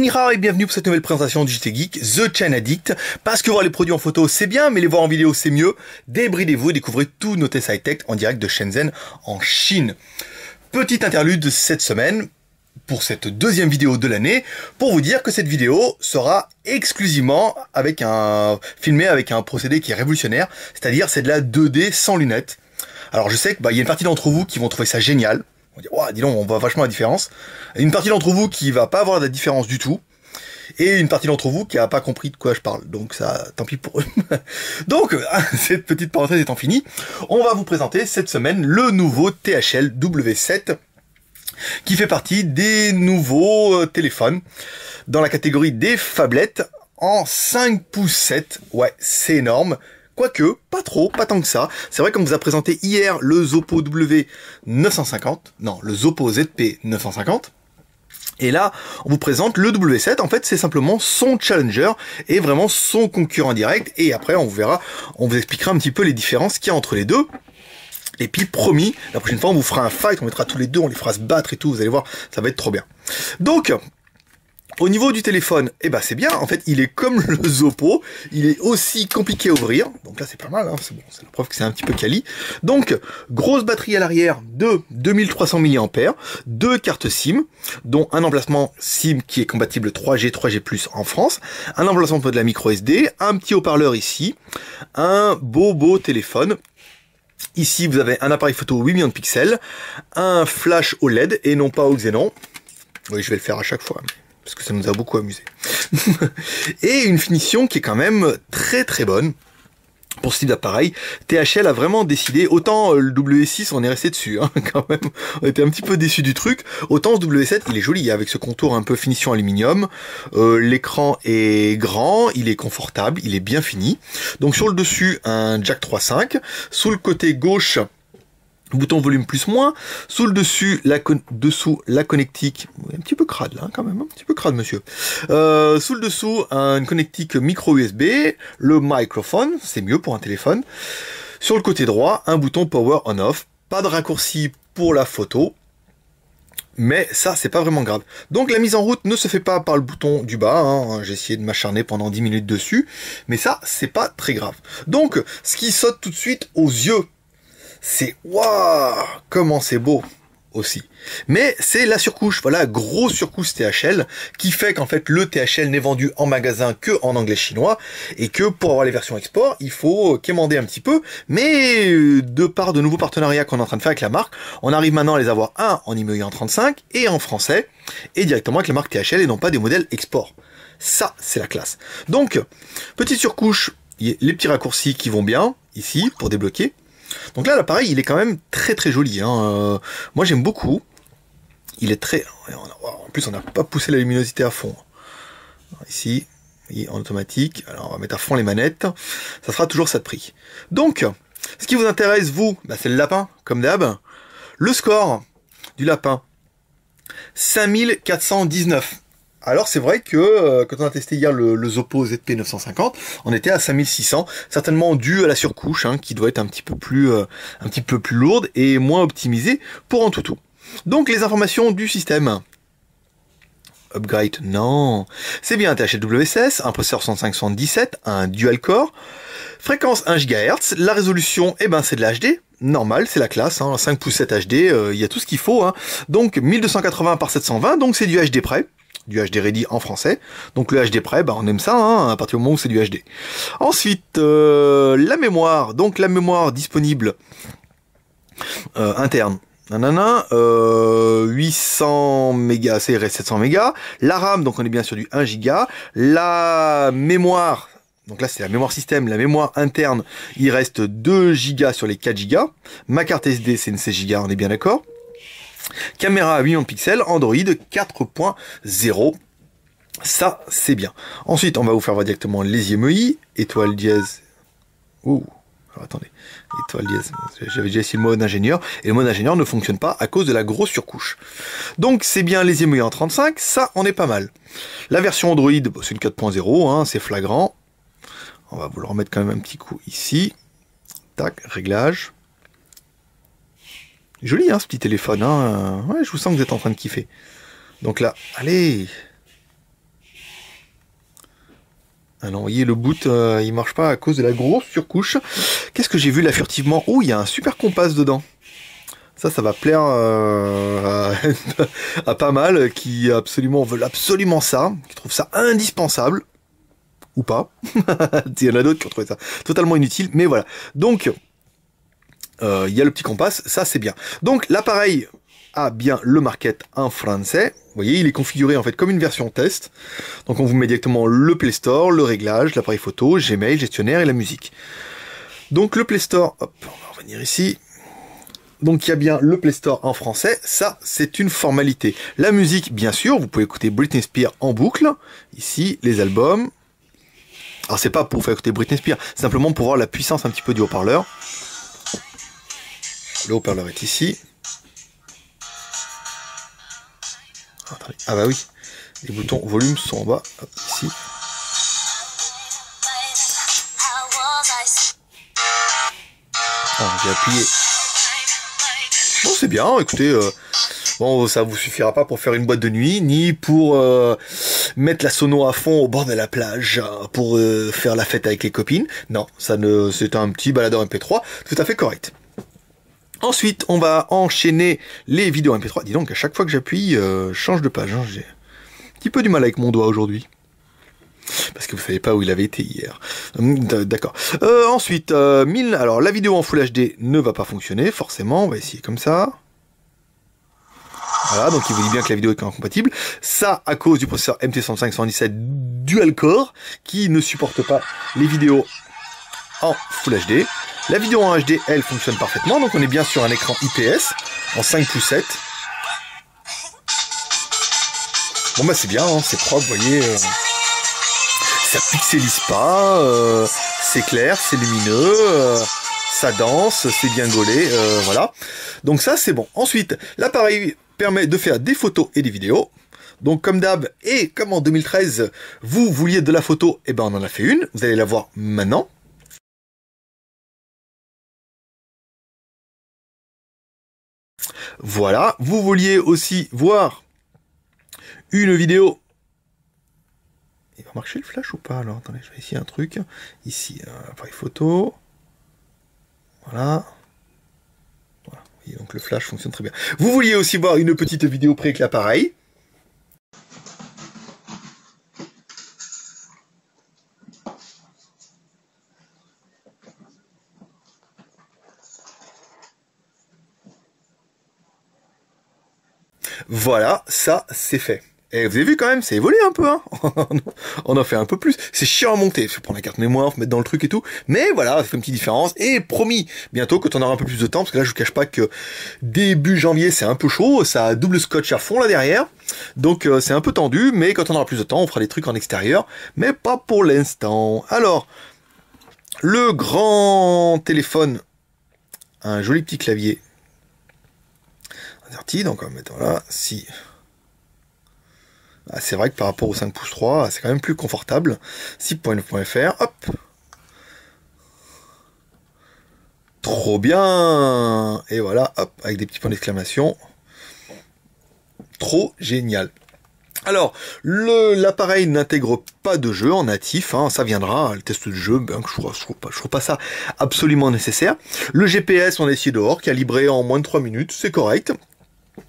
Nihao et bienvenue pour cette nouvelle présentation du JT Geek, The China Addict. Parce que voir les produits en photo c'est bien, mais les voir en vidéo c'est mieux. Débridez-vous et découvrez tous nos tests high-tech en direct de Shenzhen en Chine. Petite interlude cette semaine, pour cette deuxième vidéo de l'année, pour vous dire que cette vidéo sera exclusivement filmée avec un procédé qui est révolutionnaire, c'est-à-dire c'est de la 2D sans lunettes. Alors je sais que y a une partie d'entre vous qui vont trouver ça génial. On va dire, wow, dis donc, on voit vachement la différence. Et une partie d'entre vous qui va pas avoir la différence du tout. Et une partie d'entre vous qui a pas compris de quoi je parle. Donc ça, tant pis pour eux. Donc, cette petite parenthèse étant finie, on va vous présenter cette semaine le nouveau THL W7, qui fait partie des nouveaux téléphones dans la catégorie des phablettes en 5 pouces 7. Ouais, c'est énorme. Quoique, pas trop, pas tant que ça. C'est vrai qu'on vous a présenté hier le Zoppo W950, non, le Zoppo ZP 950. Et là, on vous présente le W7, en fait, c'est simplement son challenger et vraiment son concurrent direct. Et après, on vous verra, on vous expliquera un petit peu les différences qu'il y a entre les deux. Et puis, promis, la prochaine fois, on vous fera un fight, on mettra tous les deux, on les fera se battre et tout, vous allez voir, ça va être trop bien. Donc, au niveau du téléphone, c'est bien, en fait, il est comme le Zoppo, il est aussi compliqué à ouvrir, donc là c'est pas mal, hein, c'est bon, c'est la preuve que c'est un petit peu quali. Donc, grosse batterie à l'arrière de 2300 mAh, deux cartes SIM, dont un emplacement SIM qui est compatible 3G, 3G+, en France, un emplacement pour de la micro SD, un petit haut-parleur ici, un beau téléphone. Ici, vous avez un appareil photo 8 millions de pixels, un flash OLED et non pas au xénon. Oui, je vais le faire à chaque fois, parce que ça nous a beaucoup amusé. Et une finition qui est quand même très bonne pour ce type d'appareil. THL a vraiment décidé, autant le W6 on est resté dessus, hein, quand même, on était un petit peu déçus du truc, autant ce W7 il est joli, avec ce contour un peu finition aluminium, l'écran est grand, il est confortable, il est bien fini. Donc sur le dessus un jack 3.5, sous le côté gauche, bouton volume plus moins, sous le dessus, dessous la connectique, un petit peu crade là quand même, un petit peu crade monsieur. Sous le dessous, une connectique micro USB, le microphone, c'est mieux pour un téléphone. Sur le côté droit, un bouton power on off, pas de raccourci pour la photo, mais ça c'est pas vraiment grave. Donc la mise en route ne se fait pas par le bouton du bas, hein. J'ai essayé de m'acharner pendant 10 minutes dessus, mais ça c'est pas très grave. Donc ce qui saute tout de suite aux yeux, c'est waouh, comment c'est beau aussi. Mais c'est la surcouche, voilà, grosse surcouche THL, qui fait qu'en fait le THL n'est vendu en magasin que en anglais chinois, et que pour avoir les versions export, il faut quémander un petit peu, mais de par de nouveaux partenariats qu'on est en train de faire avec la marque, on arrive maintenant à les avoir en IMEI en 35 et en français, et directement avec la marque THL et non pas des modèles export. Ça, c'est la classe. Donc, petite surcouche, les petits raccourcis qui vont bien, ici, pour débloquer. Donc là, l'appareil, il est quand même très joli. Hein. Moi, j'aime beaucoup. Il est très... En plus, on n'a pas poussé la luminosité à fond. Alors, ici, en automatique. Alors, on va mettre à fond les manettes. Ça sera toujours ça de prix. Donc, ce qui vous intéresse, vous, c'est le lapin, comme d'hab. Le score du lapin, 5419. Alors c'est vrai que quand on a testé hier le Zoppo ZP 950, on était à 5600, certainement dû à la surcouche, hein, qui doit être un petit peu plus lourde et moins optimisée pour Antutu. Donc les informations du système. Upgrade, non. C'est bien un THL W16, un processeur 6577, un dual core, fréquence 1 GHz, la résolution, c'est de la HD. Normal, c'est la classe, hein, 5 pouces 7 HD, il y a tout ce qu'il faut. Hein. Donc 1280 par 720, donc c'est du HD près. Du HD ready en français. Donc le HD près, on aime ça, hein, à partir du moment où c'est du HD. Ensuite, la mémoire. Donc la mémoire disponible interne. 800 mégas, c'est reste 700 mégas. La RAM, donc on est bien sur du 1 giga. La mémoire, donc là c'est la mémoire système, la mémoire interne, il reste 2 gigas sur les 4 gigas. Ma carte SD, c'est une 16 gigas, on est bien d'accord. Caméra à 8 millions de pixels, Android 4.0, ça c'est bien. Ensuite on va vous faire voir directement les IMEI, étoile dièse, alors attendez, étoile dièse, j'avais déjà essayé le mode ingénieur, et le mode ingénieur ne fonctionne pas à cause de la grosse surcouche. Donc c'est bien les IMEI en 35, ça on est pas mal. La version Android, c'est une 4.0, hein, c'est flagrant. On va vous le remettre quand même un petit coup ici, tac, réglage. Joli hein, ce petit téléphone, hein. Ouais, je vous sens que vous êtes en train de kiffer. Donc là, allez, Ah non, vous voyez, le boot, il marche pas à cause de la grosse surcouche. Qu'est-ce que j'ai vu là furtivement? Oh, il y a un super compas dedans. Ça va plaire à pas mal qui veulent absolument ça, qui trouvent ça indispensable. Ou pas. Il y en a d'autres qui ont trouvé ça totalement inutile, mais voilà. Donc, il y a le petit compas, ça c'est bien. Donc, l'appareil a bien le market en français. Vous voyez, il est configuré en fait comme une version test. Donc, on vous met directement le Play Store, le réglage, l'appareil photo, Gmail, gestionnaire et la musique. Donc, le Play Store, hop, on va revenir ici. Donc il y a bien le Play Store en français, ça c'est une formalité. La musique, bien sûr, vous pouvez écouter Britney Spears en boucle. Ici, les albums. Alors c'est pas pour faire écouter Britney Spears, c'est simplement pour voir la puissance un petit peu du haut-parleur. Le haut-parleur est ici. Attendez. Ah bah oui, les boutons volume sont en bas, hop, ici. Ah, j'ai appuyé. Bon, c'est bien, écoutez, bon, ça vous suffira pas pour faire une boîte de nuit, ni pour mettre la sono à fond au bord de la plage, pour faire la fête avec les copines. Non, c'est un petit baladeur MP3, tout à fait correct. Ensuite, on va enchaîner les vidéos MP3. Dis donc, à chaque fois que j'appuie, je change de page. Hein, j'ai un petit peu du mal avec mon doigt aujourd'hui. Parce que vous savez pas où il avait été hier. D'accord. Ensuite, alors la vidéo en Full HD ne va pas fonctionner, forcément. On va essayer comme ça. Voilà, donc il vous dit bien que la vidéo est incompatible. Ça, à cause du processeur MT6517 Dual Core, qui ne supporte pas les vidéos en Full HD. La vidéo en HD, elle, fonctionne parfaitement. Donc on est bien sur un écran IPS en 5:7. Bon bah c'est bien, hein, c'est propre, vous voyez... ça pixelise pas, c'est clair, c'est lumineux, ça danse, c'est bien gaulé, voilà. Donc ça c'est bon. Ensuite, l'appareil permet de faire des photos et des vidéos. Donc comme d'hab, et comme en 2013, vous vouliez de la photo, et ben on en a fait une, vous allez la voir maintenant. Voilà, vous vouliez aussi voir une vidéo. Il va marcher le flash ou pas? Alors attendez, je vais essayer un truc. Ici, appareil photo. Voilà. Voilà. Et donc le flash fonctionne très bien. Vous vouliez aussi voir une petite vidéo près avec l'appareil. Voilà, ça c'est fait. Et vous avez vu quand même, c'est évolué un peu, hein. On en fait un peu plus. C'est chiant à monter, il faut prendre la carte mémoire, faut mettre dans le truc et tout. Mais voilà, ça fait une petite différence. Et promis, bientôt, quand on aura un peu plus de temps, parce que là, je vous cache pas que début janvier, c'est un peu chaud, ça a double scotch à fond là derrière. Donc c'est un peu tendu, mais quand on aura plus de temps, on fera des trucs en extérieur. Mais pas pour l'instant. Alors, le grand téléphone, un joli petit clavier. Donc on va mettre là, si... Ah, c'est vrai que par rapport au 5 pouces 3, c'est quand même plus confortable. 6.9.fr, hop. Trop bien. Et voilà, hop, avec des petits points d'exclamation. Trop génial. Alors, l'appareil n'intègre pas de jeu en natif, hein, ça viendra, le test de jeu, ben, je trouve pas ça absolument nécessaire. Le GPS, on a essayé dehors, calibré en moins de 3 minutes, c'est correct.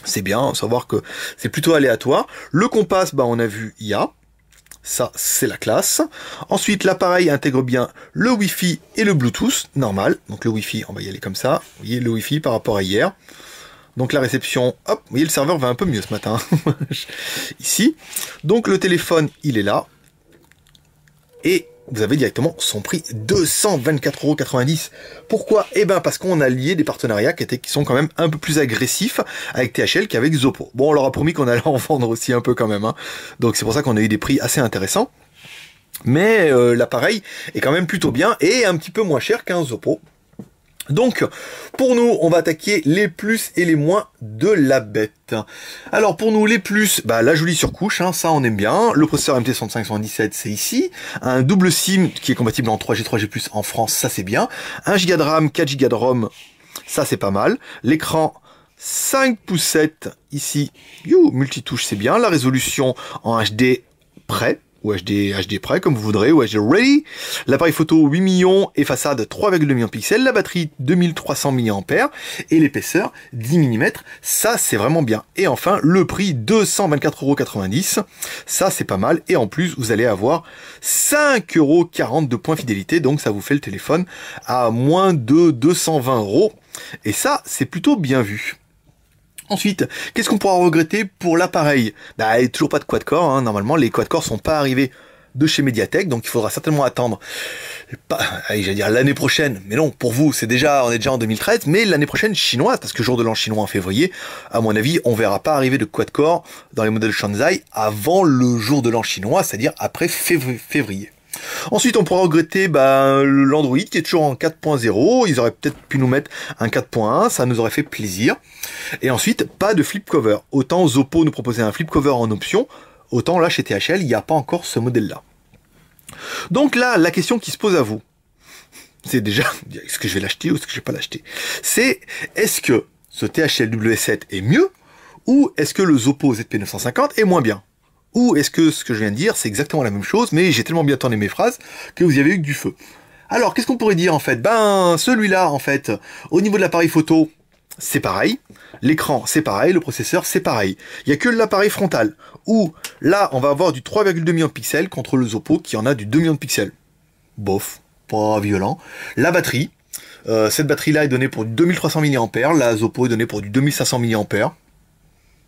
C'est bien, savoir que c'est plutôt aléatoire. Le compas, bah, on a vu IA. Ça, c'est la classe. Ensuite, l'appareil intègre bien le Wi-Fi et le Bluetooth, normal. Donc le Wi-Fi, on va y aller comme ça. Vous voyez, le Wi-Fi par rapport à hier. Donc la réception, hop, vous voyez, le serveur va un peu mieux ce matin. Ici. Donc le téléphone, il est là. Et vous avez directement son prix, 224,90 €. Pourquoi? Eh ben parce qu'on a lié des partenariats qui sont quand même un peu plus agressifs avec THL qu'avec Zoppo. Bon, on leur a promis qu'on allait en vendre aussi un peu quand même, hein. Donc c'est pour ça qu'on a eu des prix assez intéressants. Mais l'appareil est quand même plutôt bien et un petit peu moins cher qu'un Zoppo. Donc, pour nous, on va attaquer les plus et les moins de la bête. Alors, pour nous, les plus, bah, la jolie surcouche, hein, ça, on aime bien. Le processeur MT6517, c'est ici. Un double SIM qui est compatible en 3G, 3G+, en France, ça, c'est bien. 1 Go de RAM, 4 Go de ROM, ça, c'est pas mal. L'écran 5:7, ici, multitouche, c'est bien. La résolution en HD, prêt. ou HD prêt comme vous voudrez, ou HD ready. L'appareil photo 8 millions et façade 3,2 millions de pixels, la batterie 2300 mAh et l'épaisseur 10 mm. Ça c'est vraiment bien. Et enfin le prix 224,90 €. Ça c'est pas mal. Et en plus vous allez avoir 5,40 € de points fidélité. Donc ça vous fait le téléphone à moins de 220 €. Et ça c'est plutôt bien vu. Ensuite, qu'est-ce qu'on pourra regretter pour l'appareil? Bah, il n'y a toujours pas de quad-core, hein. Normalement, les quad-core sont pas arrivés de chez Mediatek, donc il faudra certainement attendre, j'allais dire l'année prochaine, mais non, pour vous, on est déjà en 2013, mais l'année prochaine chinoise, parce que jour de l'an chinois en février, à mon avis, on verra pas arriver de quad-core dans les modèles Shanzai avant le jour de l'an chinois, c'est-à-dire après février. Ensuite, on pourra regretter l'Android qui est toujours en 4.0. Ils auraient peut-être pu nous mettre un 4.1, ça nous aurait fait plaisir. Et ensuite, pas de flip cover. Autant Oppo nous proposait un flip cover en option, autant là chez THL, il n'y a pas encore ce modèle-là. Donc là, la question qui se pose à vous, c'est déjà, est-ce que je vais l'acheter ou est-ce que je vais pas l'acheter? C'est, est-ce que ce THL W7 est mieux ou est-ce que le Oppo ZP950 est moins bien? Ou est-ce que ce que je viens de dire, c'est exactement la même chose, mais j'ai tellement bien tourné mes phrases que vous y avez eu que du feu. Alors, qu'est-ce qu'on pourrait dire en fait? Celui-là, en fait, au niveau de l'appareil photo, c'est pareil. L'écran, c'est pareil. Le processeur, c'est pareil. Il n'y a que l'appareil frontal, où là, on va avoir du 3,2 millions de pixels contre le Oppo qui en a du 2 millions de pixels. Bof, pas violent. La batterie, cette batterie-là est donnée pour du 2300 mAh, la Oppo est donnée pour du 2500 mAh.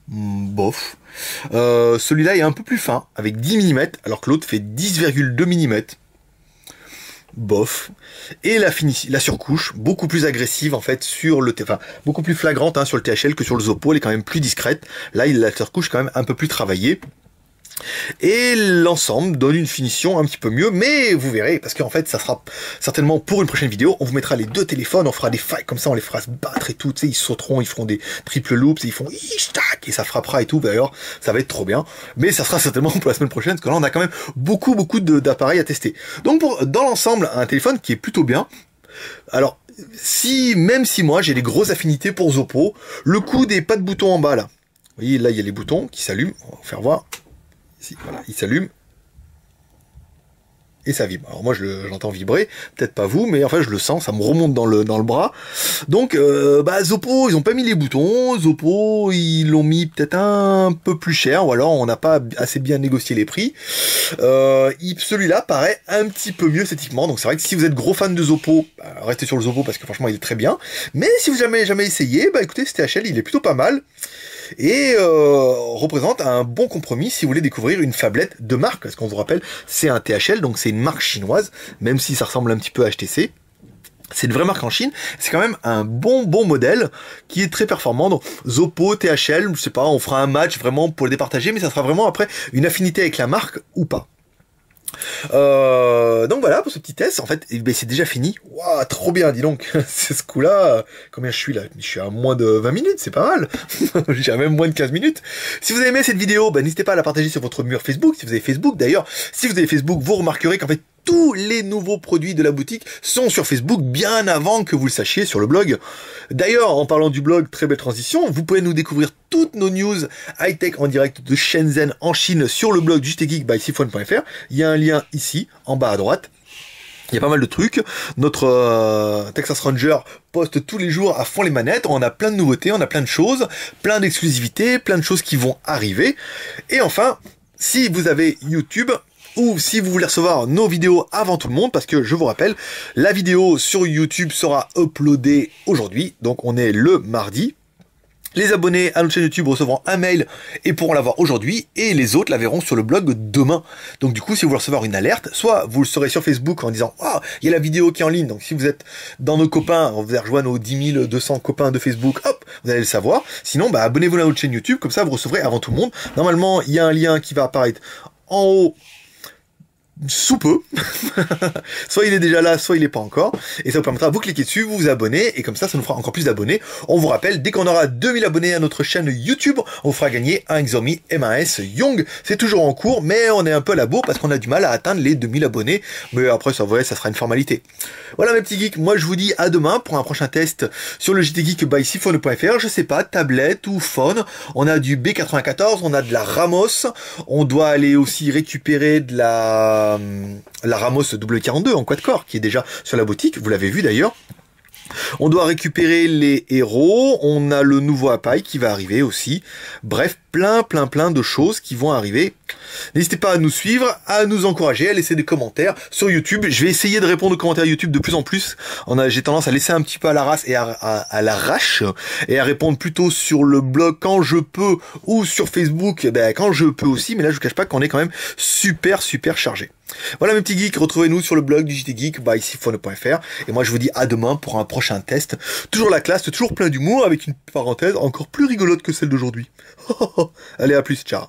Bof. Celui-là est un peu plus fin, avec 10 mm, alors que l'autre fait 10,2 mm. Bof. Et la surcouche, beaucoup plus agressive en fait sur le beaucoup plus flagrante hein, sur le THL que sur le Oppo, elle est quand même plus discrète. Là, la surcouche est quand même un peu plus travaillée. Et l'ensemble donne une finition un petit peu mieux, mais vous verrez, parce qu'en fait, ça sera certainement pour une prochaine vidéo, on vous mettra les deux téléphones, on fera des failles comme ça, on les fera se battre et tout, tu sais, ils sauteront, ils feront des triple loops, et ils font et ça frappera et tout, d'ailleurs, ça va être trop bien, mais ça sera certainement pour la semaine prochaine, parce que là, on a quand même beaucoup d'appareils à tester. Donc, dans l'ensemble, un téléphone qui est plutôt bien. Alors, même si moi, j'ai des grosses affinités pour Oppo, le coup des pas de boutons en bas, là, vous voyez, là, il y a les boutons qui s'allument, on va vous faire voir. Ici, voilà, il s'allume et ça vibre. Alors moi j'entends vibrer, peut-être pas vous, mais enfin je le sens, ça me remonte dans le bras. Donc Oppo, ils ont pas mis les boutons, Oppo ils l'ont mis peut-être un peu plus cher, ou alors on n'a pas assez bien négocié les prix. Celui-là paraît un petit peu mieux esthétiquement, donc c'est vrai que si vous êtes gros fan de Oppo, restez sur le Oppo parce que franchement il est très bien. Mais si vous n'avez jamais essayé, écoutez, ce THL il est plutôt pas mal. Et représente un bon compromis si vous voulez découvrir une phablette de marque, parce qu'on vous rappelle, c'est un THL, donc c'est une marque chinoise, même si ça ressemble un petit peu à HTC. C'est une vraie marque en Chine, c'est quand même un bon donc qui est très performant. Donc Oppo, THL, je sais pas, on fera un match vraiment pour le départager, mais ça sera vraiment après une affinité avec la marque ou pas. Donc voilà pour ce petit test. En fait, c'est déjà fini. Waouh, trop bien, dis donc. C'est ce coup-là. Combien je suis là? Je suis à moins de 20 minutes, c'est pas mal. J'ai même moins de 15 minutes. Si vous avez aimé cette vidéo, n'hésitez pas à la partager sur votre mur Facebook. Si vous avez Facebook, d'ailleurs, si vous avez Facebook, vous remarquerez qu'en fait, tous les nouveaux produits de la boutique sont sur Facebook bien avant que vous le sachiez sur le blog. D'ailleurs, en parlant du blog, très belle transition, vous pouvez nous découvrir toutes nos news high-tech en direct de Shenzhen en Chine sur le blog du JTGeek by Sifone.fr. Il y a un lien ici, en bas à droite. Il y a pas mal de trucs. Notre Texas Ranger poste tous les jours à fond les manettes. On a plein de nouveautés, on a plein de choses, plein d'exclusivités, plein de choses qui vont arriver. Et enfin, si vous avez YouTube, ou si vous voulez recevoir nos vidéos avant tout le monde, parce que je vous rappelle, la vidéo sur YouTube sera uploadée aujourd'hui, donc on est le mardi. Les abonnés à notre chaîne YouTube recevront un mail et pourront l'avoir aujourd'hui, et les autres la verront sur le blog demain. Donc du coup, si vous voulez recevoir une alerte, soit vous le saurez sur Facebook en disant « Ah, il y a la vidéo qui est en ligne », donc si vous êtes dans nos copains, vous allez rejoindre nos 10 200 copains de Facebook, hop, vous allez le savoir. Sinon, abonnez-vous à notre chaîne YouTube, comme ça vous recevrez avant tout le monde. Normalement, il y a un lien qui va apparaître en haut sous peu. Soit il est déjà là, soit il est pas encore. Et ça vous permettra de vous cliquer dessus, vous vous abonner, et comme ça nous fera encore plus d'abonnés. On vous rappelle, dès qu'on aura 2000 abonnés à notre chaîne YouTube, on vous fera gagner un Xiaomi M1S Young. C'est toujours en cours, mais on est un peu à la bourre parce qu'on a du mal à atteindre les 2000 abonnés. Mais après, ça sera une formalité. Voilà mes petits geeks, moi je vous dis à demain pour un prochain test sur le JT Geek by Sifone.fr. Je sais pas, tablette ou phone. On a du B94, on a de la Ramos. On doit aller aussi récupérer de la Ramos W42 en quad-core qui est déjà sur la boutique, vous l'avez vu d'ailleurs. On doit récupérer les héros, on a le nouveau appareil qui va arriver aussi. Bref, plein de choses qui vont arriver. N'hésitez pas à nous suivre, à nous encourager, à laisser des commentaires sur YouTube. Je vais essayer de répondre aux commentaires YouTube de plus en plus. J'ai tendance à laisser un petit peu à l'arrache et à l'arrache et à répondre plutôt sur le blog quand je peux ou sur Facebook quand je peux aussi. Mais là, je vous cache pas qu'on est quand même super chargé. Voilà mes petits geeks, retrouvez-nous sur le blog du JT Geek by Sifone.fr. Et moi, je vous dis à demain pour un prochain test. Toujours la classe, toujours plein d'humour avec une parenthèse encore plus rigolote que celle d'aujourd'hui. Allez, à plus, ciao.